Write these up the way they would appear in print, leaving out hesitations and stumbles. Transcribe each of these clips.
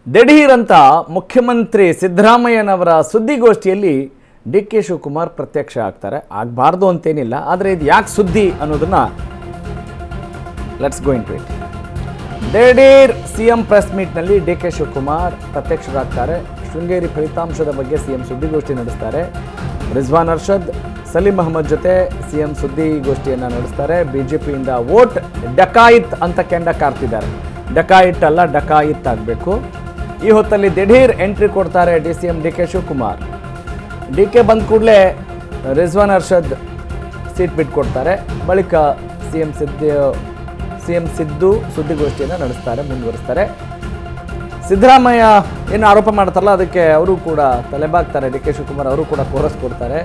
ದಿಢೀರಂತ ಮುಖ್ಯಮಂತ್ರಿ ಸಿದ್ದರಾಮಯ್ಯನವರ ಸುದ್ದಿಗೋಷ್ಠಿಯಲ್ಲಿ ಡಿ ಕೆ ಶಿವಕುಮಾರ್ ಪ್ರತ್ಯಕ್ಷ ಆಗ್ತಾರೆ. ಆಗಬಾರ್ದು ಅಂತೇನಿಲ್ಲ, ಆದರೆ ಇದು ಯಾಕೆ ಸುದ್ದಿ ಅನ್ನೋದನ್ನ ಲೆಟ್ಸ್ ಗೋ ಇಂಟು ಇಟ್. ದಿಢೀರ್ ಸಿಎಂ ಪ್ರೆಸ್ ಮೀಟ್ನಲ್ಲಿ ಡಿ ಕೆ ಶಿವಕುಮಾರ್ ಪ್ರತ್ಯಕ್ಷರಾಗ್ತಾರೆ. ಶೃಂಗೇರಿ ಫಲಿತಾಂಶದ ಬಗ್ಗೆ ಸಿಎಂ ಸುದ್ದಿಗೋಷ್ಠಿ ನಡೆಸ್ತಾರೆ. ರಿಜ್ವಾನ್ ಅರ್ಷದ್, ಸಲೀಂ ಅಹಮದ್ ಜೊತೆ ಸಿಎಂ ಸುದ್ದಿಗೋಷ್ಠಿಯನ್ನು ನಡೆಸ್ತಾರೆ. ಬಿಜೆಪಿಯಿಂದ ವೋಟ್ ಡಕಾಯಿತ್ ಅಂತ ಕೆಂಡ ಕಾರ್ತಿದ್ದಾರೆ. ಡಕಾಯಿತ್ ಅಲ್ಲ, ಡಕಾಯಿತ್ ಆಗಬೇಕು. ಈ ಹೊತ್ತಲ್ಲಿ ದಿಢೀರ್ ಎಂಟ್ರಿ ಕೊಡ್ತಾರೆ D K Shivakumar. D K ಬಂದ ಕೂಡಲೇ ರಿಜ್ವಾನ್ ಅರ್ಷದ್ ಸೀಟ್ ಬಿಟ್ಕೊಡ್ತಾರೆ. ಬಳಿಕ ಸಿಎಂ ಸಿದ್ದು ಸುದ್ದಿಗೋಷ್ಠಿಯನ್ನು ನಡೆಸ್ತಾರೆ, ಮುಂದುವರಿಸ್ತಾರೆ. ಸಿದ್ದರಾಮಯ್ಯ ಏನು ಆರೋಪ ಮಾಡ್ತಾರಲ್ಲ ಅದಕ್ಕೆ ಅವರು ಕೂಡ ತಲೆಬಾಗ್ತಾರೆ. ಡಿ ಕೆ ಶಿವಕುಮಾರ್ ಅವರು ಕೂಡ ಕೋರಸ್ ಕೊಡ್ತಾರೆ.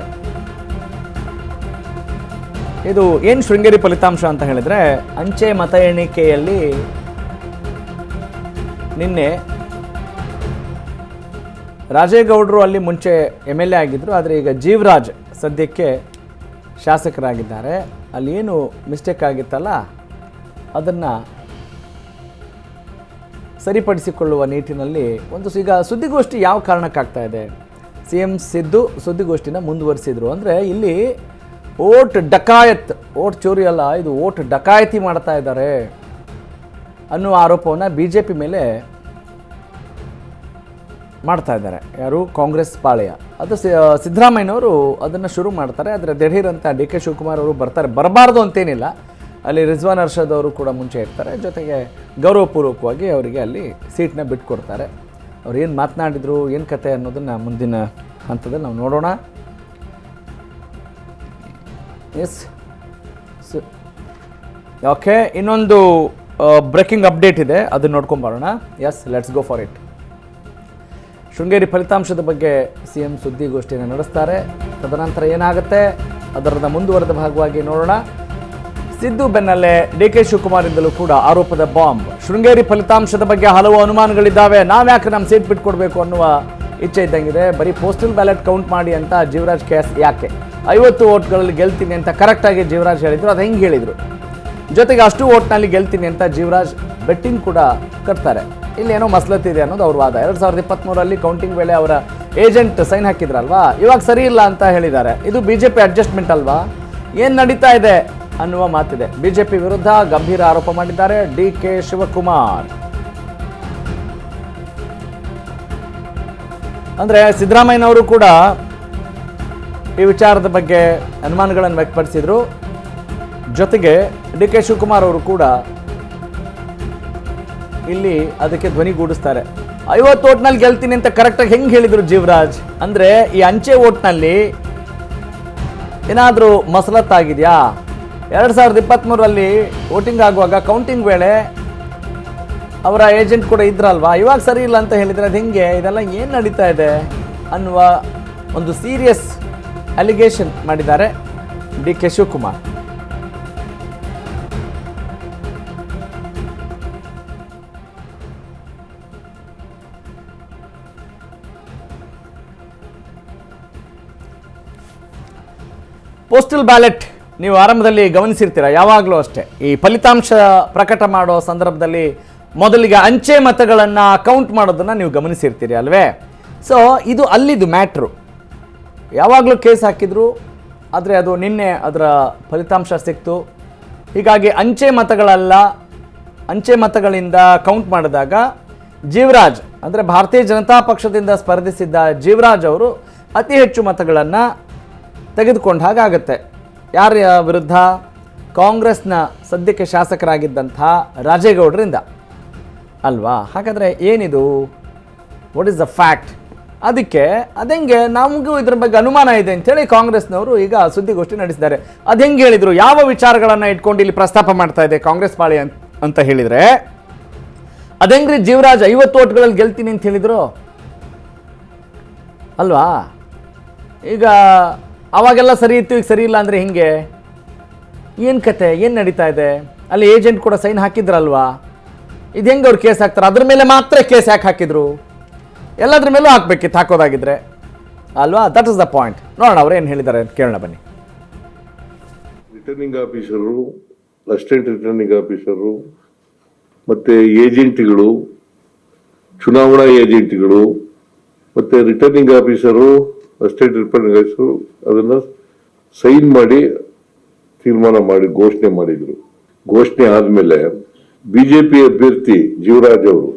ಇದು ಏನು ಶೃಂಗೇರಿ ಫಲಿತಾಂಶ ಅಂತ ಹೇಳಿದ್ರೆ, ಅಂಚೆ ಮತ ಎಣಿಕೆಯಲ್ಲಿ ನಿನ್ನೆ ರಾಜೇಗೌಡರು ಅಲ್ಲಿ ಮುಂಚೆ MLA ಆಗಿದ್ದರು, ಆದರೆ ಈಗ ಜೀವರಾಜ್ ಸದ್ಯಕ್ಕೆ ಶಾಸಕರಾಗಿದ್ದಾರೆ. ಅಲ್ಲಿ ಏನು ಮಿಸ್ಟೇಕ್ ಆಗಿತ್ತಲ್ಲ ಅದನ್ನು ಸರಿಪಡಿಸಿಕೊಳ್ಳುವ ನಿಟ್ಟಿನಲ್ಲಿ ಈಗ ಸುದ್ದಿಗೋಷ್ಠಿ ಯಾವ ಕಾರಣಕ್ಕಾಗ್ತಾ ಇದೆ? ಸಿಎಂ ಸಿದ್ದು ಸುದ್ದಿಗೋಷ್ಠಿನ ಮುಂದುವರಿಸಿದ್ರು. ಅಂದರೆ ಇಲ್ಲಿ ಓಟ್ ಡಕಾಯತ್, ಓಟ್ ಚೋರಿ ಅಲ್ಲ, ಇದು ಓಟ್ ಡಕಾಯತಿ ಮಾಡ್ತಾ ಇದ್ದಾರೆ ಅನ್ನುವ ಆರೋಪವನ್ನು BJP ಮೇಲೆ ಮಾಡ್ತಾ ಇದ್ದಾರೆ. ಯಾರು? ಕಾಂಗ್ರೆಸ್ ಪಾಳೆಯ. ಅದು ಸಿದ್ದರಾಮಯ್ಯನವರು ಅದನ್ನು ಶುರು ಮಾಡ್ತಾರೆ. ಆದರೆ ದಿಢೀರ್ ಅಂತ ಡಿ ಕೆ ಶಿವಕುಮಾರ್ ಅವರು ಬರ್ತಾರೆ. ಬರಬಾರ್ದು ಅಂತೇನಿಲ್ಲ, ಅಲ್ಲಿ ರಿಜ್ವಾನ್ ಅರ್ಷದ್ ಅವರು ಕೂಡ ಮುಂಚೆ ಇರ್ತಾರೆ. ಜೊತೆಗೆ ಗೌರವಪೂರ್ವಕವಾಗಿ ಅವರಿಗೆ ಅಲ್ಲಿ ಸೀಟ್ನ ಬಿಟ್ಕೊಡ್ತಾರೆ. ಅವ್ರು ಏನು ಮಾತನಾಡಿದರು, ಏನು ಕತೆ ಅನ್ನೋದನ್ನು ಮುಂದಿನ ಹಂತದಲ್ಲಿ ನಾವು ನೋಡೋಣ. ಎಸ್, ಓಕೆ, ಇನ್ನೊಂದು ಬ್ರೇಕಿಂಗ್ ಅಪ್ಡೇಟ್ ಇದೆ, ಅದನ್ನು ನೋಡ್ಕೊಂಬರೋಣ. Yes, let's go for it. Sringeri ಫಲಿತಾಂಶದ ಬಗ್ಗೆ ಸಿಎಂ ಸುದ್ದಿಗೋಷ್ಠಿಯನ್ನು ನಡೆಸ್ತಾರೆ. ತದನಂತರ ಏನಾಗುತ್ತೆ ಅದರದ ಮುಂದುವರೆದ ಭಾಗವಾಗಿ ನೋಡೋಣ. ಸಿದ್ದು ಬೆನ್ನಲ್ಲೇ ಡಿ ಕೆ ಶಿವಕುಮಾರಿಂದಲೂ ಕೂಡ ಆರೋಪದ ಬಾಂಬ್. ಶೃಂಗೇರಿ ಫಲಿತಾಂಶದ ಬಗ್ಗೆ ಹಲವು ಅನುಮಾನಗಳಿದ್ದಾವೆ, ನಾವ್ಯಾಕೆ ನಮ್ಮ ಸೀಟ್ ಬಿಟ್ಕೊಡ್ಬೇಕು ಅನ್ನುವ ಇಚ್ಛೆ ಇದ್ದಂಗಿದೆ. ಬರೀ ಪೋಸ್ಟಲ್ ಬ್ಯಾಲೆಟ್ ಕೌಂಟ್ ಮಾಡಿ ಅಂತ ಜೀವರಾಜ್ ಕೇಸ್ ಯಾಕೆ? 50 ಓಟ್ಗಳಲ್ಲಿ ಗೆಲ್ತೀನಿ ಅಂತ ಕರೆಕ್ಟಾಗಿ ಜೀವರಾಜ್ ಹೇಳಿದರು. ಅದು ಹೆಂಗೆ ಹೇಳಿದರು? ಜೊತೆಗೆ ಅಷ್ಟು ಓಟ್ನಲ್ಲಿ ಗೆಲ್ತೀನಿ ಅಂತ ಜೀವರಾಜ್ ಬೆಟ್ಟಿಂಗ್ ಕೂಡ ಕಟ್ತಾರೆ. ಇಲ್ಲೇನೋ ಮಸಲತ್ತಿದೆ ಅನ್ನೋದು ಅವ್ರ ವಾದ. 2023 ಕೌಂಟಿಂಗ್ ವೇಳೆ ಅವರ ಏಜೆಂಟ್ ಸೈನ್ ಹಾಕಿದ್ರಲ್ವಾ, ಇವಾಗ ಸರಿ ಇಲ್ಲ ಅಂತ ಹೇಳಿದ್ದಾರೆ. ಇದು BJP ಅಡ್ಜಸ್ಟ್ಮೆಂಟ್ ಅಲ್ವಾ? ಏನು ನಡೀತಾ ಇದೆ ಅನ್ನುವ ಮಾತಿದೆ. BJP ವಿರುದ್ಧ ಗಂಭೀರ ಆರೋಪ ಮಾಡಿದ್ದಾರೆ ಡಿ ಕೆ ಶಿವಕುಮಾರ್. ಅಂದರೆ ಸಿದ್ದರಾಮಯ್ಯನವರು ಕೂಡ ಈ ವಿಚಾರದ ಬಗ್ಗೆ ಅನುಮಾನಗಳನ್ನು ವ್ಯಕ್ತಪಡಿಸಿದರು. ಜೊತೆಗೆ ಡಿ ಕೆ ಶಿವಕುಮಾರ್ ಅವರು ಕೂಡ ಇಲ್ಲಿ ಅದಕ್ಕೆ ಧ್ವನಿಗೂಡಿಸ್ತಾರೆ. 50 ಓಟ್ನಲ್ಲಿ ಗೆಲ್ತೀನಿ ಅಂತ ಕರೆಕ್ಟಾಗಿ ಹೆಂಗೆ ಹೇಳಿದರು ಜೀವರಾಜ್? ಅಂದರೆ ಈ ಅಂಚೆ ಓಟ್ನಲ್ಲಿ ಏನಾದರೂ ಮಸಲತ್ತಾಗಿದೆಯಾ? 2023 ವೋಟಿಂಗ್ ಆಗುವಾಗ ಕೌಂಟಿಂಗ್ ವೇಳೆ ಅವರ ಏಜೆಂಟ್ ಕೂಡ ಇದ್ರಲ್ವಾ, ಇವಾಗ ಸರಿ ಇಲ್ಲ ಅಂತ ಹೇಳಿದರೆ ಅದು ಹೆಂಗೆ? ಇದೆಲ್ಲ ಏನು ನಡೀತಾ ಇದೆ ಅನ್ನುವ ಒಂದು ಸೀರಿಯಸ್ ಅಲಿಗೇಷನ್ ಮಾಡಿದ್ದಾರೆ D K Shivakumar. Postal ballot ನೀವು ಆರಂಭದಲ್ಲಿ ಗಮನಿಸಿರ್ತೀರ, ಯಾವಾಗಲೂ ಅಷ್ಟೇ ಈ ಫಲಿತಾಂಶ ಪ್ರಕಟ ಮಾಡೋ ಸಂದರ್ಭದಲ್ಲಿ ಮೊದಲಿಗೆ ಅಂಚೆ ಮತಗಳನ್ನು ಕೌಂಟ್ ಮಾಡೋದನ್ನು ನೀವು ಗಮನಿಸಿರ್ತೀರಿ ಅಲ್ವೇ? ಸೊ ಇದು ಅಲ್ಲಿದು ಮ್ಯಾಟ್ರು. ಯಾವಾಗಲೂ ಕೇಸ್ ಹಾಕಿದ್ರು, ಆದರೆ ಅದು ನಿನ್ನೆ ಅದರ ಫಲಿತಾಂಶ ಸಿಕ್ತು. ಹೀಗಾಗಿ ಅಂಚೆ ಮತಗಳಲ್ಲ, ಅಂಚೆ ಮತಗಳಿಂದ ಕೌಂಟ್ ಮಾಡಿದಾಗ ಜೀವರಾಜ್ ಅಂದರೆ ಭಾರತೀಯ ಜನತಾ ಪಕ್ಷದಿಂದ ಸ್ಪರ್ಧಿಸಿದ್ದ ಜೀವರಾಜ್ ಅವರು ಅತಿ ಹೆಚ್ಚು ಮತಗಳನ್ನು ತೆಗೆದುಕೊಂಡ ಹಾಗಾಗತ್ತೆ. ಯಾರ ವಿರುದ್ಧ? ಕಾಂಗ್ರೆಸ್ನ ಸದ್ಯಕ್ಕೆ ಶಾಸಕರಾಗಿದ್ದಂಥ ರಾಜೇಗೌಡರಿಂದ ಅಲ್ವಾ? ಹಾಗಾದರೆ ಏನಿದು? What is the fact? ಅದಕ್ಕೆ ಅದೆಂಗೆ ನಮಗೂ ಇದ್ರ ಬಗ್ಗೆ ಅನುಮಾನ ಇದೆ ಅಂಥೇಳಿ ಕಾಂಗ್ರೆಸ್ನವರು ಈಗ ಸುದ್ದಿಗೋಷ್ಠಿ ನಡೆಸಿದ್ದಾರೆ. ಅದು ಹೆಂಗೆ ಹೇಳಿದರು? ಯಾವ ವಿಚಾರಗಳನ್ನು ಇಟ್ಕೊಂಡು ಇಲ್ಲಿ ಪ್ರಸ್ತಾಪ ಮಾಡ್ತಾ ಇದೆ ಕಾಂಗ್ರೆಸ್ ಪಾಳಿ ಅಂತ ಹೇಳಿದರೆ, ಅದೆಂಗ್ರಿ ಜೀವರಾಜ್ 50 ಓಟ್ಗಳಲ್ಲಿ ಗೆಲ್ತೀನಿ ಅಂತ ಹೇಳಿದರು ಅಲ್ವಾ? ಈಗ ಅವಾಗೆಲ್ಲ ಸರಿ ಇತ್ತು, ಈಗ ಸರಿ ಇಲ್ಲ ಅಂದರೆ ಹಿಂಗೆ? ಏನು ಕತೆ? ಏನು ನಡೀತಾ ಇದೆ? ಅಲ್ಲಿ ಏಜೆಂಟ್ ಕೂಡ ಸೈನ್ ಹಾಕಿದ್ರಲ್ವಾ? ಇದು ಹೆಂಗೆ ಅವ್ರು ಕೇಸ್ ಹಾಕ್ತಾರೆ? ಅದ್ರ ಮೇಲೆ ಮಾತ್ರ ಕೇಸ್ ಯಾಕೆ ಹಾಕಿದ್ರು? ಎಲ್ಲದ್ರ ಮೇಲೂ ಹಾಕ್ಬೇಕಿತ್ತು ಹಾಕೋದಾಗಿದ್ರೆ ಅಲ್ವಾ? That is the point. ನೋಡೋಣ ಅವ್ರು ಏನು ಹೇಳಿದ್ದಾರೆ ಕೇಳೋಣ ಬನ್ನಿ. Returning officer, assistant returning officer ಮತ್ತು ಏಜೆಂಟ್ಗಳು ಚುನಾವಣಾ ಏಜೆಂಟ್ಗಳು ಮತ್ತೆ returning officer, assistant returning officer ಅದನ್ನ ಸೈನ್ ಮಾಡಿ ತೀರ್ಮಾನ ಮಾಡಿ ಘೋಷಣೆ ಮಾಡಿದ್ರು. ಘೋಷಣೆ ಆದ್ಮೇಲೆ ಬಿಜೆಪಿ ಅಭ್ಯರ್ಥಿ ಜೀವರಾಜ್ ಅವರು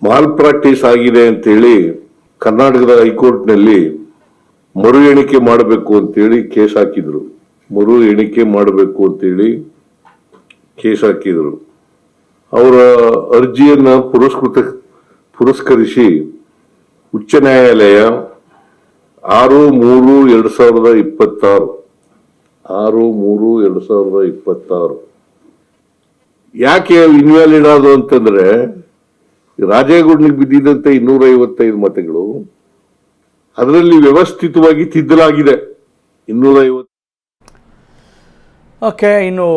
ಮಾಲ್ ಪ್ರಾಕ್ಟೀಸ್ ಆಗಿದೆ ಅಂತೇಳಿ ಕರ್ನಾಟಕದ ಹೈಕೋರ್ಟ್ ನಲ್ಲಿ ಮರು ಎಣಿಕೆ ಮಾಡಬೇಕು ಅಂತೇಳಿ ಕೇಸ್ ಹಾಕಿದ್ರು. ಮರು ಎಣಿಕೆ ಮಾಡಬೇಕು ಅಂತೇಳಿ ಕೇಸ್ ಹಾಕಿದ್ರು. ಅವರ ಅರ್ಜಿಯನ್ನ ಪುರಸ್ಕರಿಸಿ ಉಚ್ಚ ನ್ಯಾಯಾಲಯ 6/3/2026 ಯಾಕೆ ಇನ್ವ್ಯಾಲಿಡ್ ಆದ ಅಂತಂದ್ರೆ ರಾಜೇಗೌಡನಿಗೆ ಬಿದ್ದಿದ್ದಂತೆ 255 ಮತಗಳು ಅದರಲ್ಲಿ ವ್ಯವಸ್ಥಿತವಾಗಿ ತಿದ್ದಲಾಗಿದೆ 250. ಓಕೆ, ಇನ್ನು